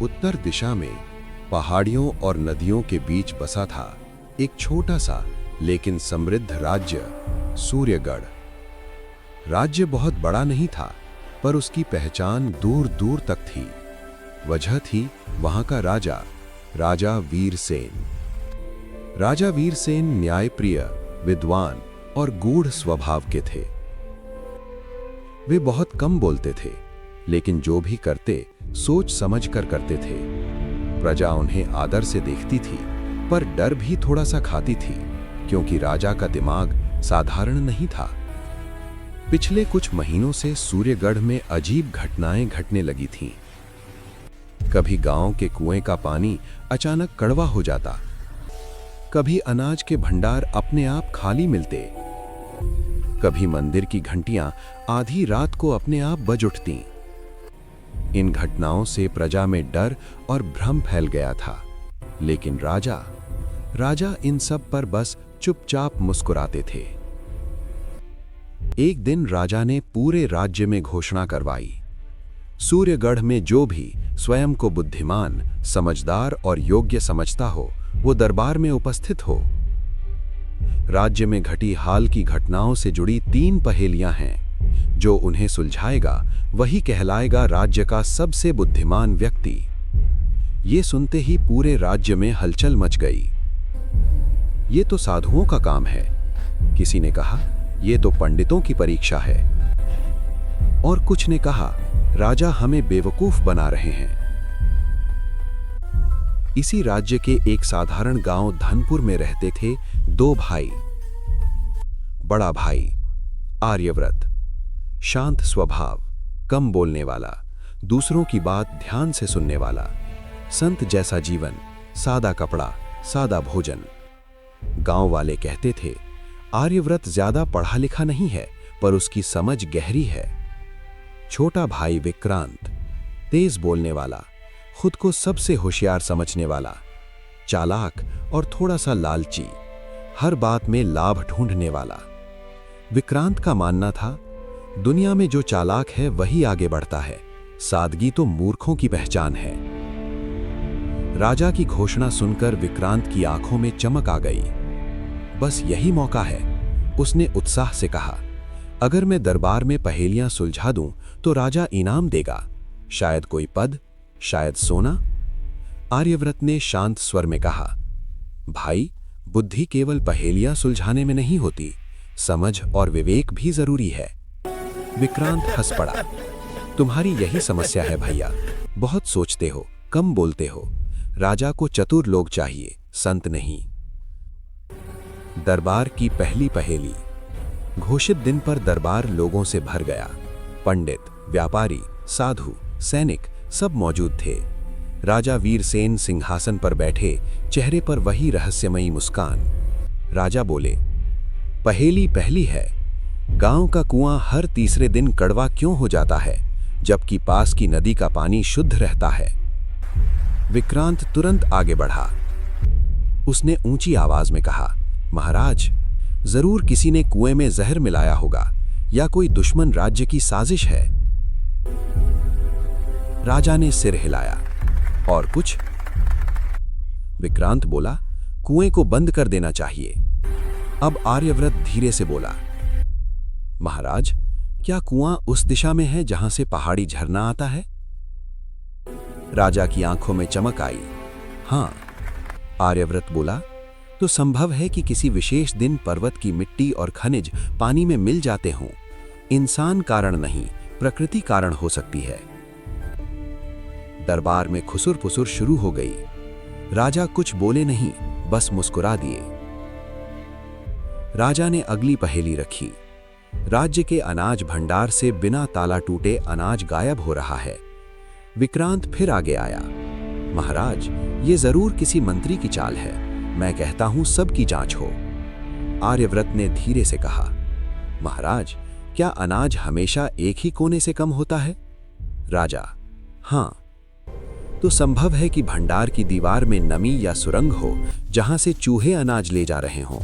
उत्तर दिशा में पहाड़ियों और नदियों के बीच बसा था एक छोटा सा लेकिन समृद्ध राज्य, सूर्यगढ़। राज्य बहुत बड़ा नहीं था, पर उसकी पहचान दूर दूर तक थी। वजह थी वहां का राजा, राजा वीरसेन। राजा वीरसेन न्यायप्रिय, विद्वान और गूढ़ स्वभाव के थे। वे बहुत कम बोलते थे, लेकिन जो भी करते सोच समझ कर करते थे। प्रजा उन्हें आदर से देखती थी, पर डर भी थोड़ा सा खाती थी, क्योंकि राजा का दिमाग साधारण नहीं था। पिछले कुछ महीनों से सूर्यगढ़ में अजीब घटनाएं घटने लगी थीं। कभी गांव के कुएं का पानी अचानक कड़वा हो जाता, कभी अनाज के भंडार अपने आप खाली मिलते, कभी मंदिर की घंटियां आधी रात को अपने आप बज उठतीं। इन घटनाओं से प्रजा में डर और भ्रम फैल गया था, लेकिन राजा इन सब पर बस चुपचाप मुस्कुराते थे। एक दिन राजा ने पूरे राज्य में घोषणा करवाई, सूर्यगढ़ में जो भी स्वयं को बुद्धिमान, समझदार और योग्य समझता हो, वो दरबार में उपस्थित हो। राज्य में घटी हाल की घटनाओं से जुड़ी 3 पहेलियां हैं। जो उन्हें सुलझाएगा वही कहलाएगा राज्य का सबसे बुद्धिमान व्यक्ति। ये सुनते ही पूरे राज्य में हलचल मच गई। ये तो साधुओं का काम है, किसी ने कहा। ये तो पंडितों की परीक्षा है, और कुछ ने कहा राजा हमें बेवकूफ बना रहे हैं। इसी राज्य के एक साधारण गांव धनपुर में रहते थे 2 भाई। बड़ा भाई आर्यव्रत, शांत स्वभाव, कम बोलने वाला, दूसरों की बात ध्यान से सुनने वाला, संत जैसा जीवन, सादा कपड़ा, सादा भोजन। गांव वाले कहते थे आर्यव्रत ज्यादा पढ़ा लिखा नहीं है, पर उसकी समझ गहरी है। छोटा भाई विक्रांत, तेज बोलने वाला, खुद को सबसे होशियार समझने वाला, चालाक और थोड़ा सा लालची, हर बात में लाभ ढूंढने वाला। विक्रांत का मानना था दुनिया में जो चालाक है वही आगे बढ़ता है, सादगी तो मूर्खों की पहचान है। राजा की घोषणा सुनकर विक्रांत की आंखों में चमक आ गई। बस यही मौका है, उसने उत्साह से कहा। अगर मैं दरबार में पहेलियां सुलझा दूं तो राजा इनाम देगा, शायद कोई पद, शायद सोना। आर्यव्रत ने शांत स्वर में कहा, भाई, बुद्धि केवल पहेलियां सुलझाने में नहीं होती, समझ और विवेक भी जरूरी है। विक्रांत हंस पड़ा। तुम्हारी यही समस्या है भैया, बहुत सोचते हो, कम बोलते हो। राजा को चतुर लोग चाहिए, संत नहीं। दरबार की पहली पहेली। घोषित दिन पर दरबार लोगों से भर गया। पंडित, व्यापारी, साधु, सैनिक सब मौजूद थे। राजा वीरसेन सिंहासन पर बैठे, चेहरे पर वही रहस्यमयी मुस्कान। राजा बोले, पहेली पहली है, गांव का कुआं हर तीसरे दिन कड़वा क्यों हो जाता है, जबकि पास की नदी का पानी शुद्ध रहता है। विक्रांत तुरंत आगे बढ़ा। उसने ऊंची आवाज में कहा, महाराज, जरूर किसी ने कुएं में जहर मिलाया होगा, या कोई दुश्मन राज्य की साजिश है। राजा ने सिर हिलाया। और कुछ? विक्रांत बोला, कुएं को बंद कर देना चाहिए। अब आर्यव्रत धीरे से बोला, महाराज, क्या कुआं उस दिशा में है जहां से पहाड़ी झरना आता है? राजा की आंखों में चमक आई। हां। आर्यव्रत बोला, तो संभव है कि किसी विशेष दिन पर्वत की मिट्टी और खनिज पानी में मिल जाते हों। इंसान कारण नहीं, प्रकृति कारण हो सकती है। दरबार में खुसुर-फुसुर शुरू हो गई। राजा कुछ बोले नहीं, बस मुस्कुरा दिए। राजा ने अगली पहेली रखी। राज्य के अनाज भंडार से बिना ताला टूटे अनाज गायब हो रहा है। विक्रांत फिर आगे आया। महाराज, ये जरूर किसी मंत्री की चाल है, मैं कहता हूं सबकी जांच हो। आर्यव्रत ने धीरे से कहा, महाराज, क्या अनाज हमेशा एक ही कोने से कम होता है? राजा, हां। तो संभव है कि भंडार की दीवार में नमी या सुरंग हो, जहां से चूहे अनाज ले जा रहे हों।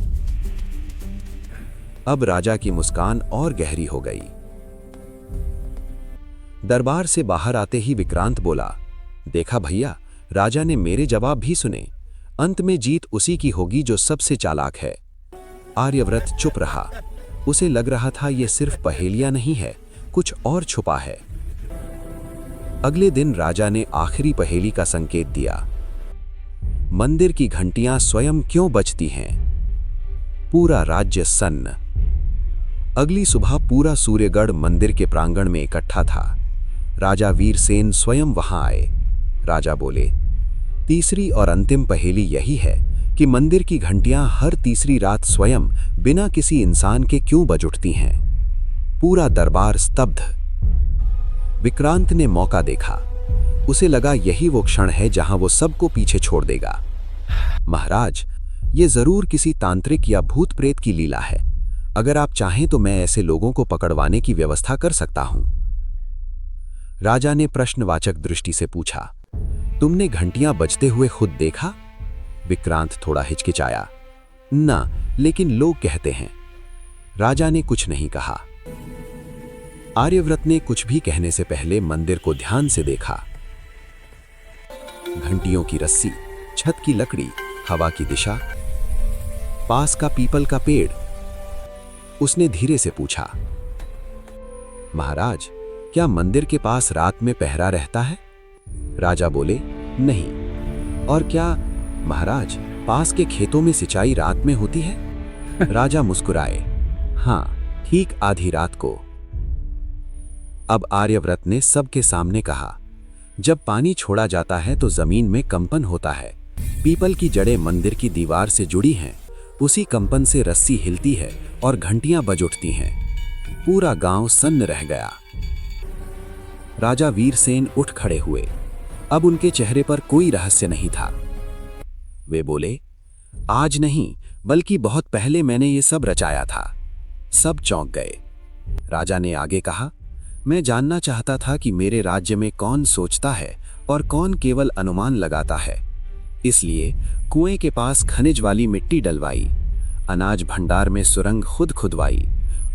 अब राजा की मुस्कान और गहरी हो गई। दरबार से बाहर आते ही विक्रांत बोला, देखा भैया, राजा ने मेरे जवाब भी सुने। अंत में जीत उसी की होगी जो सबसे चालाक है। आर्यव्रत चुप रहा। उसे लग रहा था ये सिर्फ पहेलियां नहीं है, कुछ और छुपा है। अगले दिन राजा ने आखिरी पहेली का संकेत दिया। मंदिर की घंटियां स्वयं क्यों बजती हैं? पूरा राज्य सन्न। अगली सुबह पूरा सूर्यगढ़ मंदिर के प्रांगण में इकट्ठा था। राजा वीरसेन स्वयं वहां आए। राजा बोले, तीसरी और अंतिम पहेली यही है कि मंदिर की घंटियां हर तीसरी रात स्वयं बिना किसी इंसान के क्यों बज उठती हैं? पूरा दरबार स्तब्ध। विक्रांत ने मौका देखा। उसे लगा यही वो क्षण है जहां वो सबको पीछे छोड़ देगा। महाराज, ये जरूर किसी तांत्रिक या भूत प्रेत की लीला है। अगर आप चाहें तो मैं ऐसे लोगों को पकड़वाने की व्यवस्था कर सकता हूं। राजा ने प्रश्नवाचक दृष्टि से पूछा, तुमने घंटियां बजते हुए खुद देखा? विक्रांत थोड़ा हिचकिचाया। ना, लेकिन लोग कहते हैं। राजा ने कुछ नहीं कहा। आर्यव्रत ने कुछ भी कहने से पहले मंदिर को ध्यान से देखा। घंटियों की रस्सी, छत की लकड़ी, हवा की दिशा, पास का पीपल का पेड़। उसने धीरे से पूछा, महाराज, क्या मंदिर के पास रात में पहरा रहता है? राजा बोले, नहीं। और क्या महाराज, पास के खेतों में सिंचाई रात में होती है? राजा मुस्कुराए, हां, ठीक आधी रात को। अब आर्यव्रत ने सबके सामने कहा, जब पानी छोड़ा जाता है तो जमीन में कंपन होता है। पीपल की जड़ें मंदिर की दीवार से जुड़ी हैं। उसी कंपन से रस्सी हिलती है और घंटियां बज उठती हैं। पूरा गांव सन्न रह गया। राजा वीरसेन उठ खड़े हुए। अब उनके चेहरे पर कोई रहस्य नहीं था। वे बोले, आज नहीं, बल्कि बहुत पहले मैंने ये सब रचाया था। सब चौंक गए। राजा ने आगे कहा, मैं जानना चाहता था कि मेरे राज्य में कौन सोचता है और कौन केवल अनुमान लगाता है। इसलिए कुएं के पास खनिज वाली मिट्टी डलवाई, अनाज भंडार में सुरंग खुद खुदवाई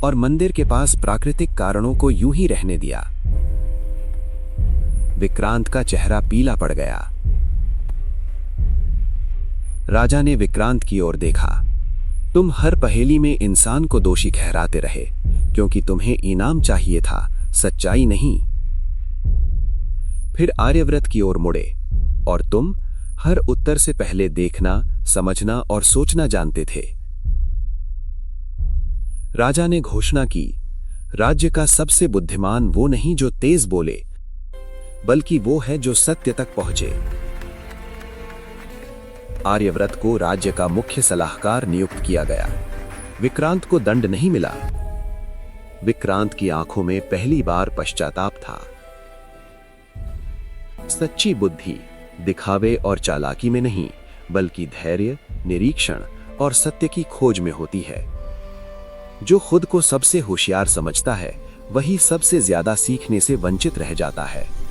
और मंदिर के पास प्राकृतिक कारणों को यूं ही रहने दिया। विक्रांत का चेहरा पीला पड़ गया। राजा ने विक्रांत की ओर देखा। तुम हर पहेली में इंसान को दोषी ठहराते रहे, क्योंकि तुम्हें इनाम चाहिए था, सच्चाई नहीं। फिर आर्यव्रत की ओर मुड़े, और तुम हर उत्तर से पहले देखना, समझना और सोचना जानते थे। राजा ने घोषणा की, राज्य का सबसे बुद्धिमान वो नहीं जो तेज बोले, बल्कि वो है जो सत्य तक पहुंचे। आर्यव्रत को राज्य का मुख्य सलाहकार नियुक्त किया गया। विक्रांत को दंड नहीं मिला। विक्रांत की आंखों में पहली बार पश्चाताप था। सच्ची बुद्धि दिखावे और चालाकी में नहीं, बल्कि धैर्य, निरीक्षण और सत्य की खोज में होती है। जो खुद को सबसे होशियार समझता है, वही सबसे ज्यादा सीखने से वंचित रह जाता है।